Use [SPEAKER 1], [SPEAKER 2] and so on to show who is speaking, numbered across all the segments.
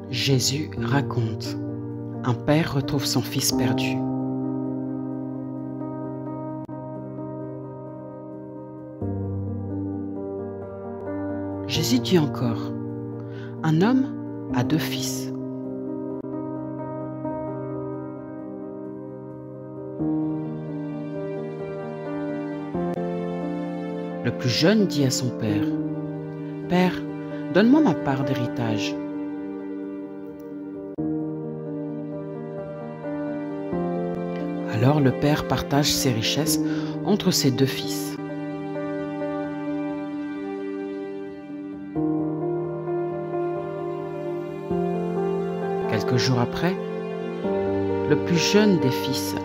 [SPEAKER 1] Jésus raconte. Un père retrouve son fils perdu. Jésus dit encore, un homme a 2 fils. Le plus jeune dit à son père, « Père, donne-moi ma part d'héritage. » Alors le père partage ses richesses entre ses 2 fils. Quelques jours après, le plus jeune des fils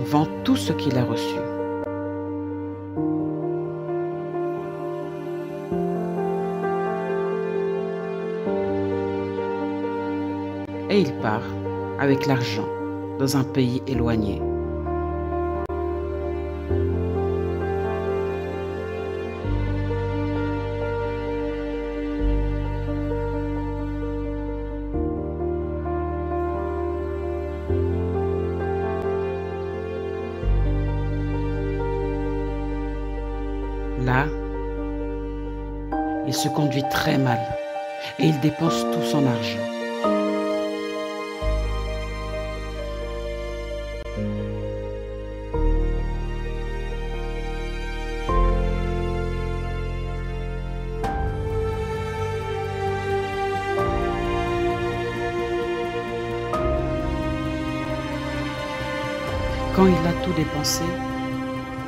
[SPEAKER 1] vend tout ce qu'il a reçu. Et il part avec l'argent dans un pays éloigné. Là, il se conduit très mal et il dépense tout son argent. Quand il a tout dépensé,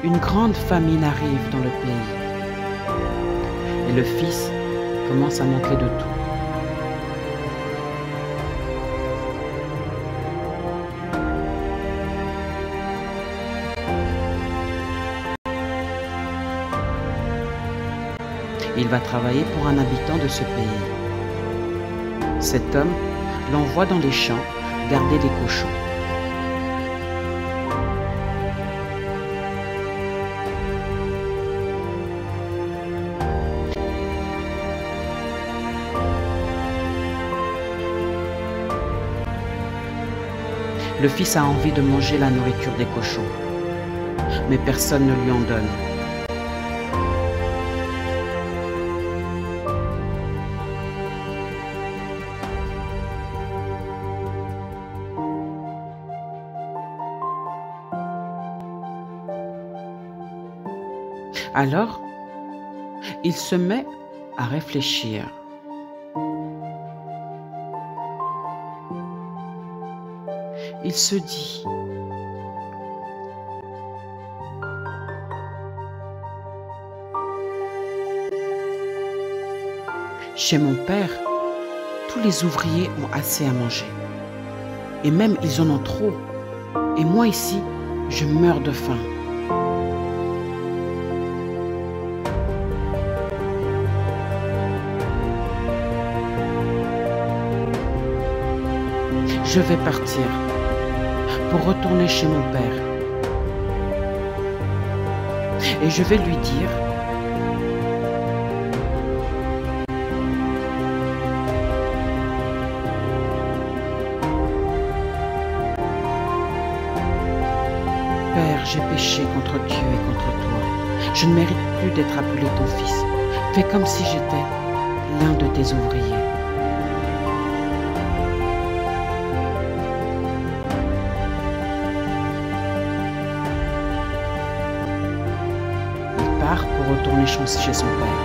[SPEAKER 1] une grande famine arrive dans le pays. Et le fils commence à manquer de tout. Il va travailler pour un habitant de ce pays. Cet homme l'envoie dans les champs garder les cochons. Le fils a envie de manger la nourriture des cochons, mais personne ne lui en donne. Alors, il se met à réfléchir. Il se dit, chez mon père, tous les ouvriers ont assez à manger. Et même ils en ont trop. Et moi ici, je meurs de faim. Je vais partir pour retourner chez mon père. Et je vais lui dire, Père, j'ai péché contre Dieu et contre toi. Je ne mérite plus d'être appelé ton fils. Fais comme si j'étais l'un de tes ouvriers. Pour retourner chez son père.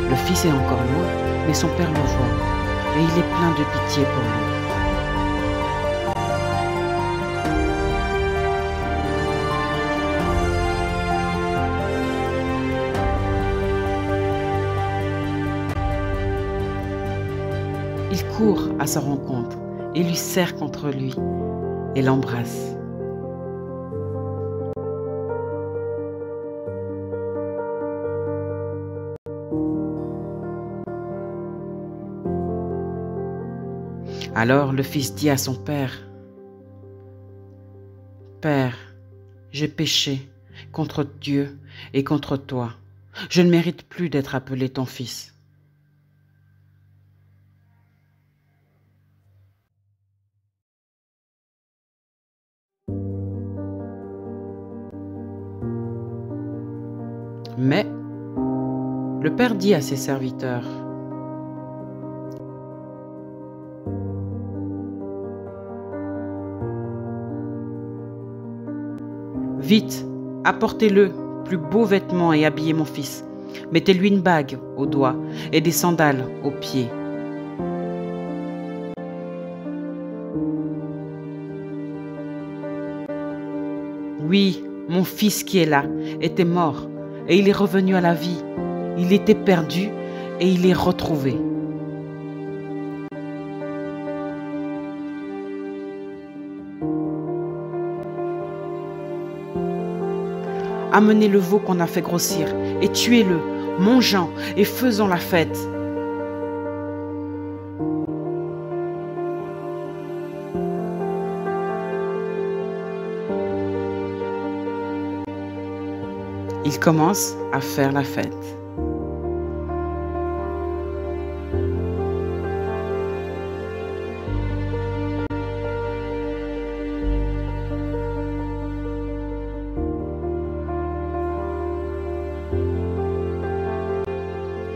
[SPEAKER 1] Le fils est encore loin, mais son père le voit et il est plein de pitié pour lui. Il court à sa rencontre et lui serre contre lui et l'embrasse. Alors le fils dit à son père, « Père, j'ai péché contre Dieu et contre toi. Je ne mérite plus d'être appelé ton fils. » Mais le père dit à ses serviteurs: Vite, apportez-le plus beaux vêtements et habillez mon fils. Mettez-lui une bague au doigt et des sandales aux pieds. Oui, mon fils qui est là était mort et il est revenu à la vie. Il était perdu et il est retrouvé. Amenez le veau qu'on a fait grossir et tuez-le, mangeons et faisons la fête. Ils commencent à faire la fête.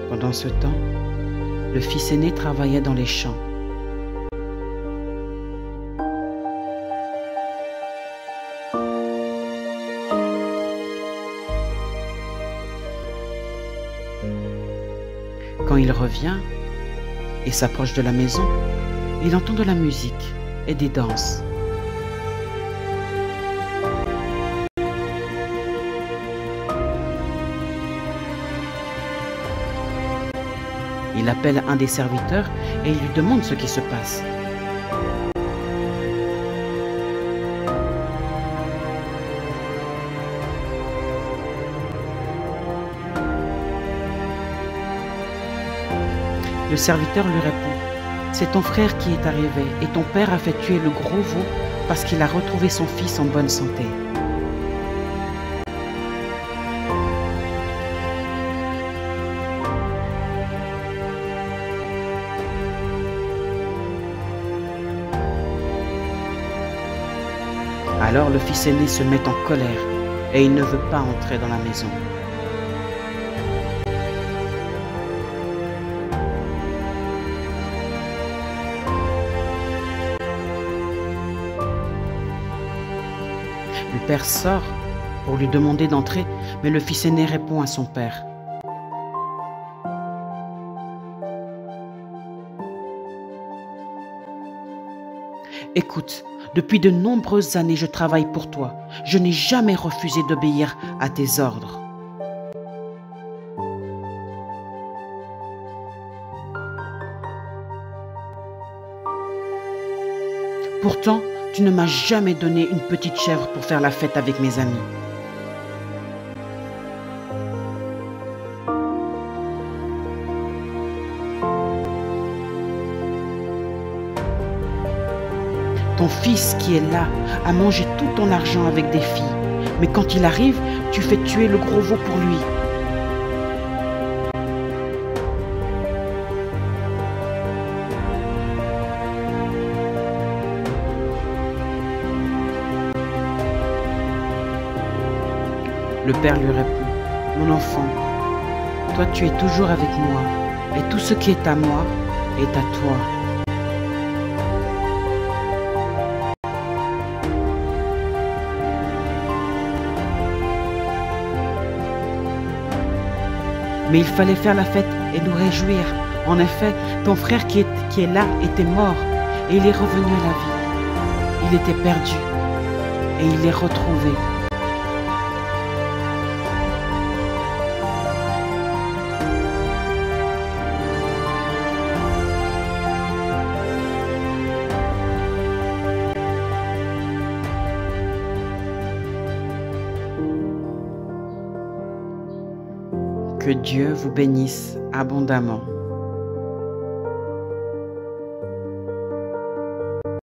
[SPEAKER 1] Pendant ce temps, le fils aîné travaillait dans les champs. Quand il revient et s'approche de la maison, il entend de la musique et des danses. Il appelle un des serviteurs et il lui demande ce qui se passe. Le serviteur lui répond: C'est ton frère qui est arrivé et ton père a fait tuer le gros veau parce qu'il a retrouvé son fils en bonne santé. Alors le fils aîné se met en colère et il ne veut pas entrer dans la maison. Le père sort pour lui demander d'entrer, mais le fils aîné répond à son père: Écoute, depuis de nombreuses années, je travaille pour toi. Je n'ai jamais refusé d'obéir à tes ordres. Pourtant, tu ne m'as jamais donné une petite chèvre pour faire la fête avec mes amis. Ton fils qui est là a mangé tout ton argent avec des filles. Mais quand il arrive, tu fais tuer le gros veau pour lui. Le père lui répond: Mon enfant, toi tu es toujours avec moi, et tout ce qui est à moi est à toi. Mais il fallait faire la fête et nous réjouir. En effet, ton frère qui est là était mort et il est revenu à la vie. Il était perdu et il est retrouvé. Que Dieu vous bénisse abondamment.